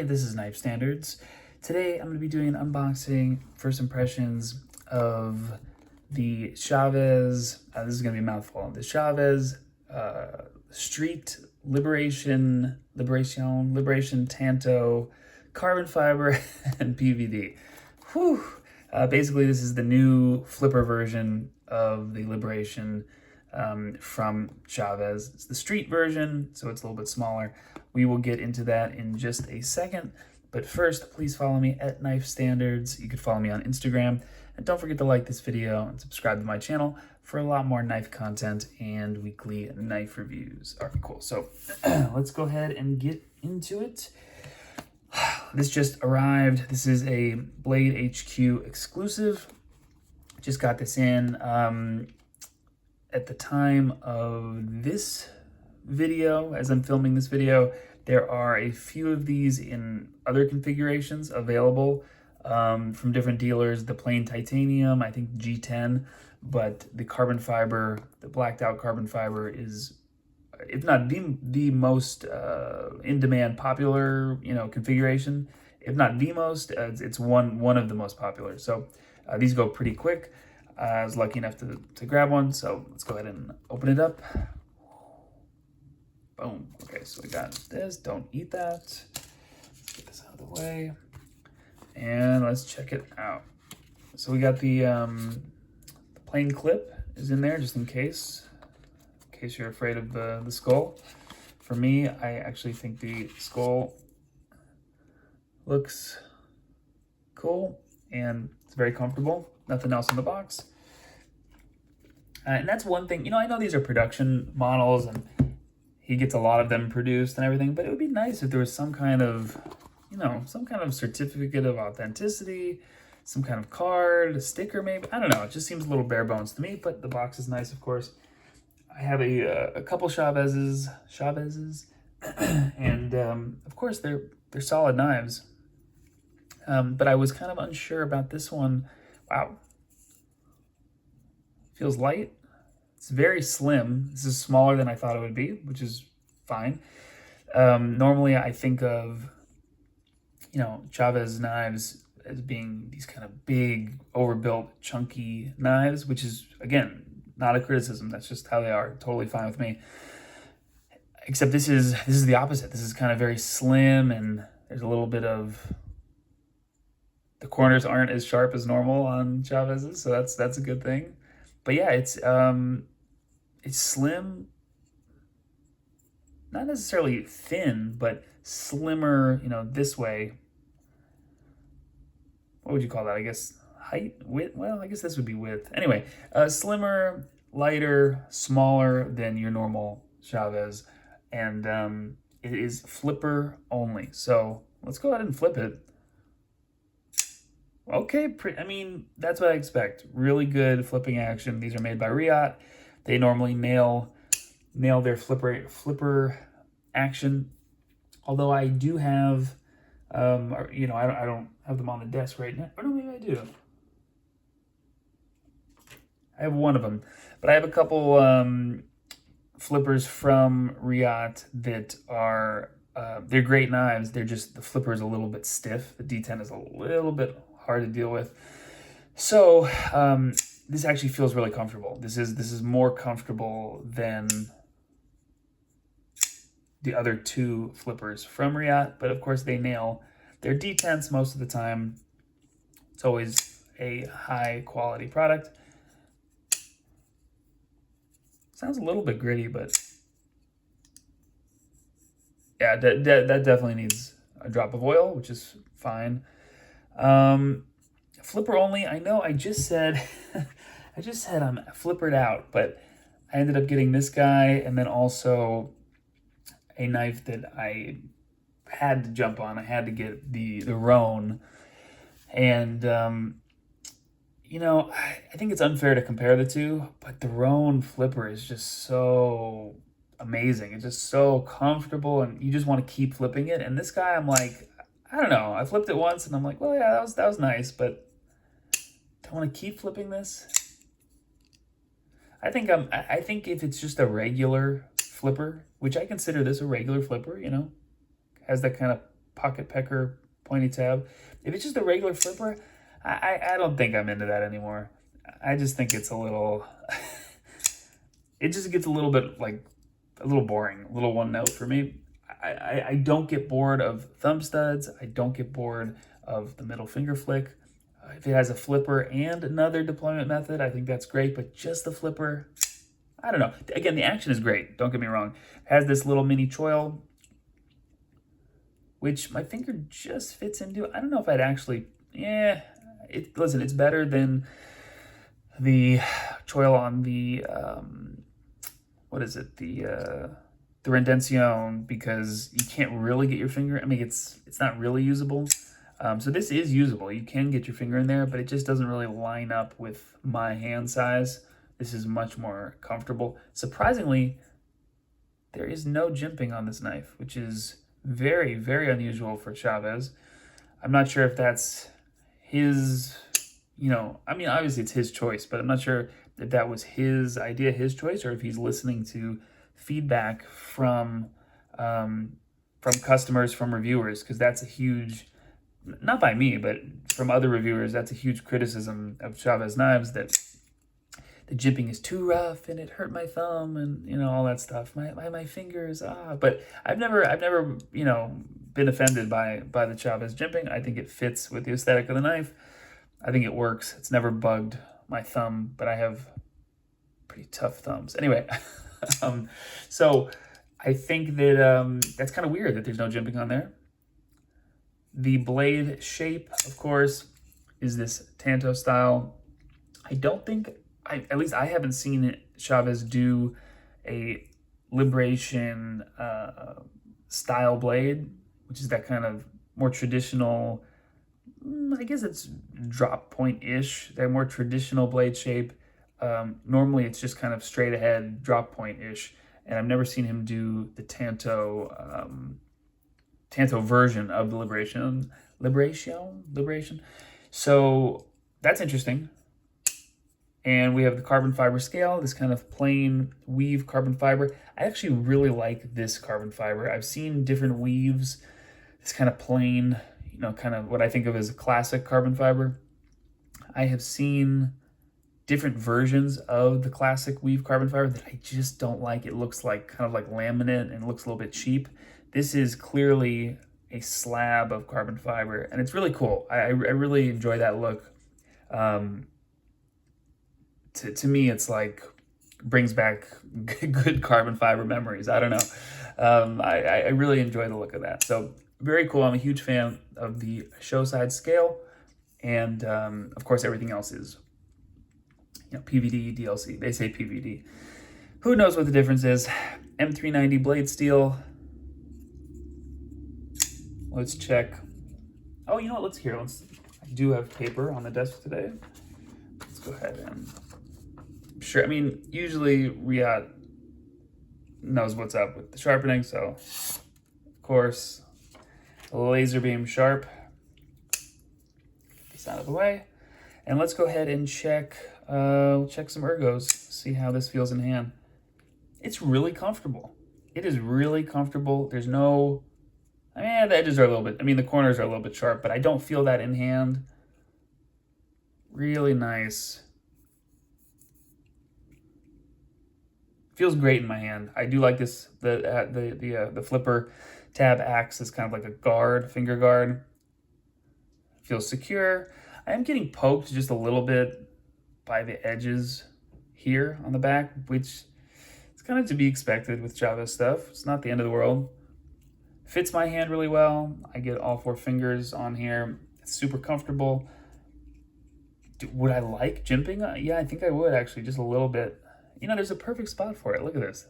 Hey, this is Knife Standards. Today I'm going to be doing an unboxing, first impressions of the Chaves, this is going to be a mouthful, the Chaves Street Liberation Tanto carbon fiber and PVD. Whew. Basically, this is the new flipper version of the Liberation from Chaves. It's the street version, so it's a little bit smaller. We will get into that in just a second. But first, please follow me at Knife Standards. You could follow me on Instagram. And don't forget to like this video and subscribe to my channel for a lot more knife content and weekly knife reviews. All right, cool. So let's go ahead and get into it. This just arrived. This is a Blade HQ exclusive. Just got this in. At the time of this video, as I'm filming this video, there are a few of these in other configurations available from different dealers. The plain titanium, I think G10, but the carbon fiber, the blacked out carbon fiber is, if not the most in-demand popular, configuration, if not the most, it's one of the most popular. So these go pretty quick. I was lucky enough to grab one, so let's go ahead and open it up. Boom. Okay, so we got this. Don't eat that. Let's get this out of the way. And let's check it out. So we got the plain clip is in there just in case you're afraid of the skull. For me, I actually think the skull looks cool and it's very comfortable. Nothing else in the box. And that's one thing, I know these are production models and he gets a lot of them produced and everything, but it would be nice if there was some kind of, some kind of certificate of authenticity, some kind of card, a sticker maybe. I don't know. It just seems a little bare bones to me, but the box is nice, of course. I have a couple Chaveses, and of course they're solid knives. But I was kind of unsure about this one. Wow. Feels light. It's very slim. This is smaller than I thought it would be, which is fine. Normally I think of, Chaves knives as being these kind of big, overbuilt, chunky knives, which is, again, not a criticism. That's just how they are. Totally fine with me. Except this is the opposite. This is kind of very slim, and there's a little bit of, the corners aren't as sharp as normal on Chaves, so that's a good thing. But yeah, it's slim, not necessarily thin, but slimmer, this way. What would you call that? I guess height, width? Well, I guess this would be width. Anyway, slimmer, lighter, smaller than your normal Chaves, and it is flipper only. So let's go ahead and flip it. Okay, that's what I expect. Really good flipping action. These are made by Riot. They normally nail their flipper action. Although I do have, I don't have them on the desk right now. Or no, maybe I do. I have one of them, but I have a couple flippers from Riot that are they're great knives. They're just, the flipper is a little bit stiff. The Detent is a little bit hard to deal with. So this actually feels really comfortable. This is more comfortable than the other two flippers from Riot, but of course they nail their Detents most of the time. It's always a high quality product. Sounds a little bit gritty, but yeah, that definitely needs a drop of oil, which is fine. Flipper only. I know I just said I'm flippered out, but I ended up getting this guy and then also a knife that I had to jump on. I had to get the Roan, and I think it's unfair to compare the two, but the Roan flipper is just so amazing. It's just so comfortable, and you just want to keep flipping it. And this guy, I'm like, I don't know. I flipped it once, and I'm like, well, yeah, that was nice, but do I want to keep flipping this? I think if it's just a regular flipper, which I consider this a regular flipper, has that kind of pocket pecker pointy tab. If it's just a regular flipper, I don't think I'm into that anymore. I just think it's a little, it just gets a little bit like, a little boring, a little one note for me. I don't get bored of thumb studs. I don't get bored of the middle finger flick. If it has a flipper and another deployment method, I think that's great, but just the flipper, I don't know. Again, the action is great, don't get me wrong. It has this little mini choil, which my finger just fits into. I don't know if I'd actually, listen, it's better than the choil on the, what is it? The Rendencion, because you can't really get your finger. I mean, it's not really usable. So this is usable. You can get your finger in there, but it just doesn't really line up with my hand size. This is much more comfortable. Surprisingly, there is no jimping on this knife, which is very, very unusual for Chaves. I'm not sure if that's his, I mean, obviously it's his choice, but I'm not sure if that was his idea, his choice, or if he's listening to feedback from customers, from reviewers, because that's a huge, not by me, but from other reviewers, that's a huge criticism of Chaves knives, that the jimping is too rough and it hurt my thumb and all that stuff. My fingers, but I've never been offended by the Chaves jimping. I think it fits with the aesthetic of the knife. I think it works. It's never bugged my thumb, but I have pretty tough thumbs. Anyway, so I think that that's kind of weird that there's no jimping on there. The blade shape, of course, is this tanto style. I don't think, at least I haven't seen Chaves do a Liberation style blade, which is that kind of more traditional, I guess it's drop point-ish, that more traditional blade shape. Normally it's just kind of straight ahead drop point-ish, and I've never seen him do the tanto version of the Liberation. So that's interesting. And we have the carbon fiber scale, this kind of plain weave carbon fiber. I actually really like this carbon fiber. I've seen different weaves, this kind of plain, kind of what I think of as a classic carbon fiber. I have seen different versions of the classic weave carbon fiber that I just don't like. It looks like kind of like laminate and looks a little bit cheap. This is clearly a slab of carbon fiber, and it's really cool. I really enjoy that look. To me, it's like brings back good carbon fiber memories. I don't know. I really enjoy the look of that. So very cool. I'm a huge fan of the show side scale, and of course everything else is PVD, DLC. They say PVD. Who knows what the difference is? M390 blade steel. Let's check. Oh, you know what? I do have paper on the desk today. Let's go ahead and. Sure, I mean, usually Riyadh knows what's up with the sharpening, so of course, laser beam sharp. Get this out of the way, and let's go ahead and check some ergos, see how this feels in hand. It's really comfortable. It is really comfortable. There's no, the edges are a little bit, the corners are a little bit sharp, but I don't feel that in hand. Really nice. Feels great in my hand. I do like this. The flipper tab acts as kind of like a guard, finger guard. Feels secure. I am getting poked just a little bit by the edges here on the back, which is kind of to be expected with Chaves stuff. It's not the end of the world. Fits my hand really well. I get all 4 fingers on here. It's super comfortable. Would I like jimping? Yeah, I think I would actually, just a little bit. There's a perfect spot for it. Look at this.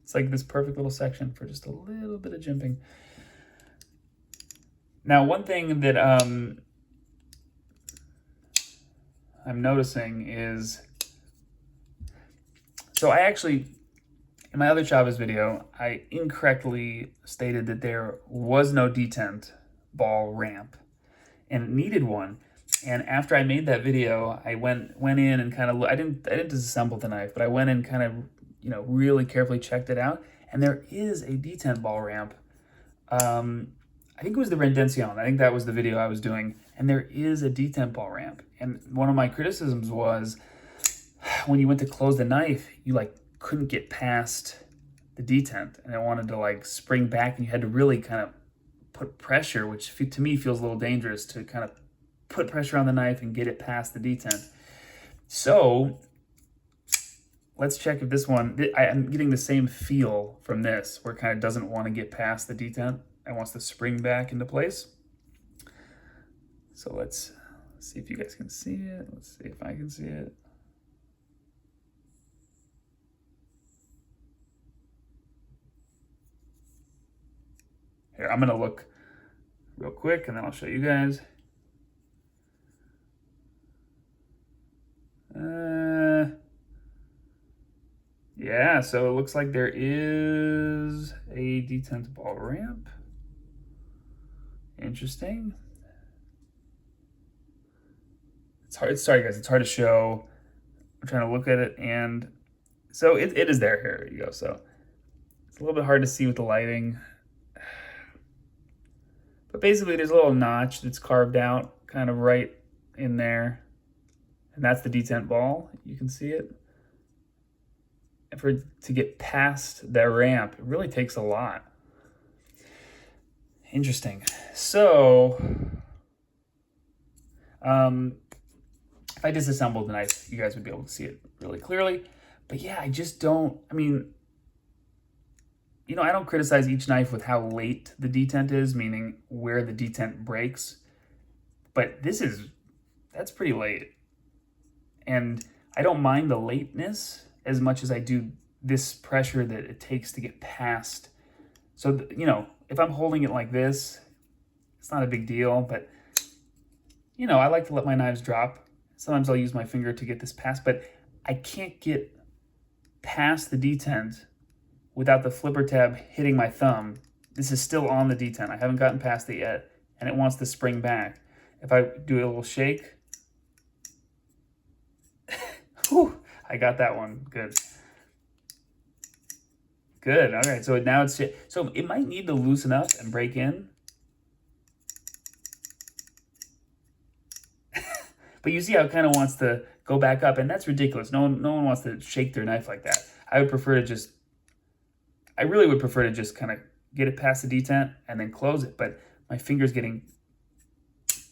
It's like this perfect little section for just a little bit of jimping. Now, one thing that I'm noticing is, so I actually, in my other Chaves video, I incorrectly stated that there was no detent ball ramp, and it needed one. And after I made that video, I went in and kind of, I didn't disassemble the knife, but I went and kind of, really carefully checked it out. And there is a detent ball ramp I think it was the Rendencion. I think that was the video I was doing. And there is a detent ball ramp. And one of my criticisms was when you went to close the knife, you like couldn't get past the detent, and it wanted to like spring back, and you had to really kind of put pressure, which to me feels a little dangerous, to kind of put pressure on the knife and get it past the detent. So let's check if this one, I'm getting the same feel from this, where it kind of doesn't want to get past the detent and wants to spring back into place. So let's see if you guys can see it. Let's see if I can see it. Here, I'm gonna look real quick and then I'll show you guys. Yeah, so it looks like there is a detent ball ramp. Interesting. It's hard, sorry guys, it's hard to show. I'm trying to look at it, and so it is there. Here you go. So it's a little bit hard to see with the lighting. But basically there's a little notch that's carved out kind of right in there. And that's the detent ball. You can see it. And for it to get past that ramp, it really takes a lot. Interesting. So, if I disassembled the knife, you guys would be able to see it really clearly. But yeah, I just don't, I mean, you know, I don't criticize each knife with how late the detent is, meaning where the detent breaks. But that's pretty late. And I don't mind the lateness as much as I do this pressure that it takes to get past. So, you know, if I'm holding it like this, it's not a big deal, but, you know, I like to let my knives drop. Sometimes I'll use my finger to get this past, but I can't get past the detent without the flipper tab hitting my thumb. This is still on the detent. I haven't gotten past it yet, and it wants to spring back. If I do a little shake, whew, I got that one. Good. Good. All right. So now it's, so it might need to loosen up and break in. But you see how it kind of wants to go back up, and that's ridiculous. No one wants to shake their knife like that. I really would prefer to just kind of get it past the detent and then close it, but my finger's getting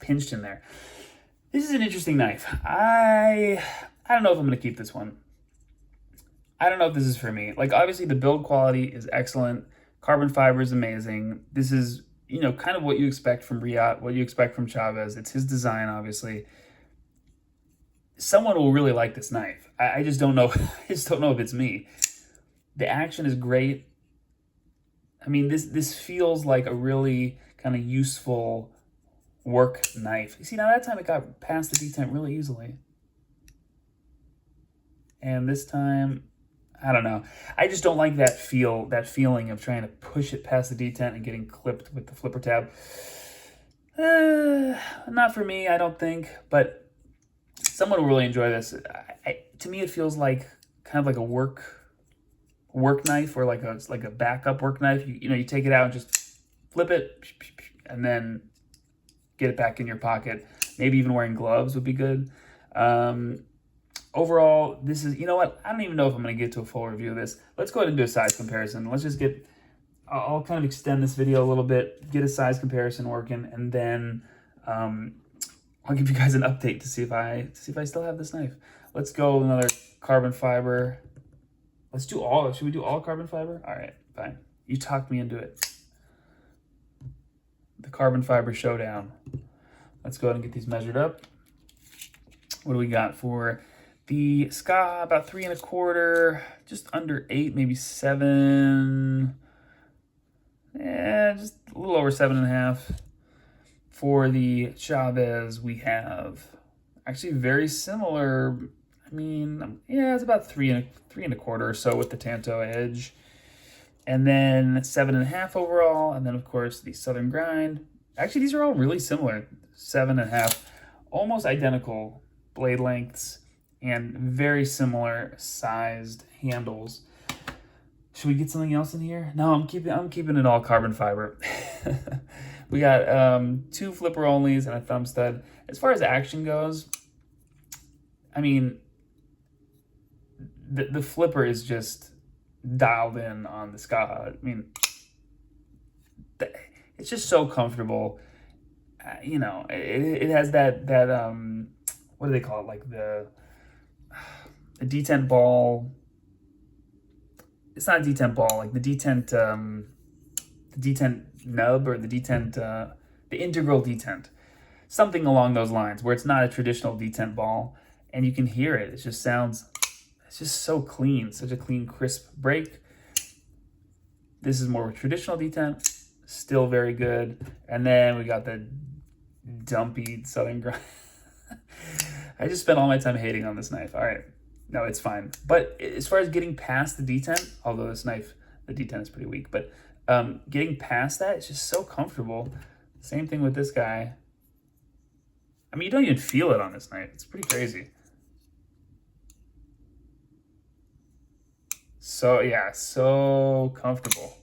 pinched in there. This is an interesting knife. I don't know if I'm going to keep this one. I don't know if this is for me. Like, obviously the build quality is excellent. Carbon fiber is amazing. This is, you know, kind of what you expect from Riot, what you expect from Chaves. It's his design, obviously. Someone will really like this knife. I just don't know. I just don't know if it's me. The action is great. I mean, this feels like a really kind of useful work knife. You see, now that time it got past the detent really easily. And this time, I don't know. I just don't like that feeling of trying to push it past the detent and getting clipped with the flipper tab. Not for me, I don't think, but someone will really enjoy this. To me, it feels like kind of like a work knife, or like a backup work knife. You know, you take it out and just flip it, and then get it back in your pocket. Maybe even wearing gloves would be good. Overall, this is, you know what? I don't even know if I'm going to get to a full review of this. Let's go ahead and do a size comparison. Let's just I'll kind of extend this video a little bit, get a size comparison working, and then I'll give you guys an update to see if I still have this knife. Let's go another carbon fiber. Let's do all, should we do all carbon fiber? All right, fine. You talked me into it. The carbon fiber showdown. Let's go ahead and get these measured up. What do we got for the ska? About 3 1/4, just under 8, maybe 7. Yeah, just a little over 7.5. For the Chaves, we have actually very similar. I mean, yeah, it's about 3 1/4 or so with the tanto edge, and then 7.5 overall, and then of course the Southern grind. Actually, these are all really similar. 7.5, almost identical blade lengths, and very similar sized handles. Should we get something else in here? No, I'm keeping it all carbon fiber. We got 2 flipper onlys and a thumb stud. As far as action goes, I mean, the flipper is just dialed in on the Skaha. I mean, it's just so comfortable. You know, it has that what do they call it? Like the detent ball. It's not a detent ball, like the detent nub, or the detent, the integral detent, something along those lines, where it's not a traditional detent ball, and you can hear it. It just sounds, it's just so clean, such a clean, crisp break. This is more of a traditional detent, still very good. And then we got the dumpy Southern grind. I just spent all my time hating on this knife. All right, no, it's fine. But as far as getting past the detent, although this knife, the detent is pretty weak, but getting past that, it's just so comfortable. Same thing with this guy. I mean, you don't even feel it on this knife. It's pretty crazy. So yeah, so comfortable.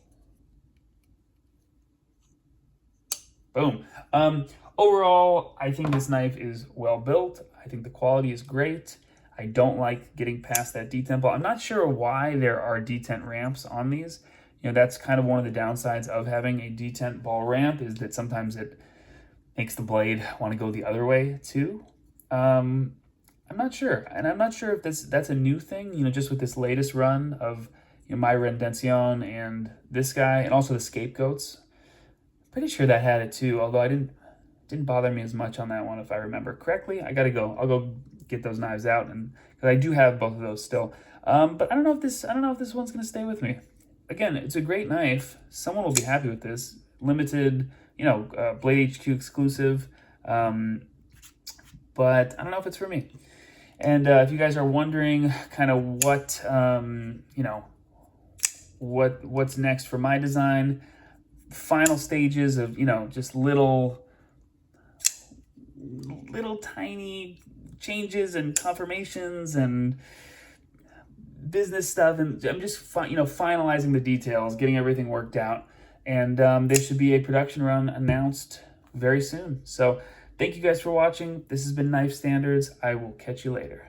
Boom. Overall, I think this knife is well built. I think the quality is great. I don't like getting past that detent ball. I'm not sure why there are detent ramps on these. You know, that's kind of one of the downsides of having a detent ball ramp, is that sometimes it makes the blade want to go the other way too. I'm not sure, and I'm not sure if that's a new thing. You know, just with this latest run of, you know, my Rendition and this guy, and also the Scapegoats. Pretty sure that had it too, although I didn't bother me as much on that one, if I remember correctly. I gotta go. I'll go get those knives out, and because I do have both of those still. But I don't know if this one's gonna stay with me. Again, it's a great knife. Someone will be happy with this. Limited, you know, Blade HQ exclusive. But I don't know if it's for me. And if you guys are wondering kind of what, you know, what's next for my design, final stages of, you know, just little tiny changes and confirmations and business stuff, and I'm just finalizing the details, getting everything worked out, and there should be a production run announced very soon. So thank you guys for watching. This has been Knife Standards. I will catch you later.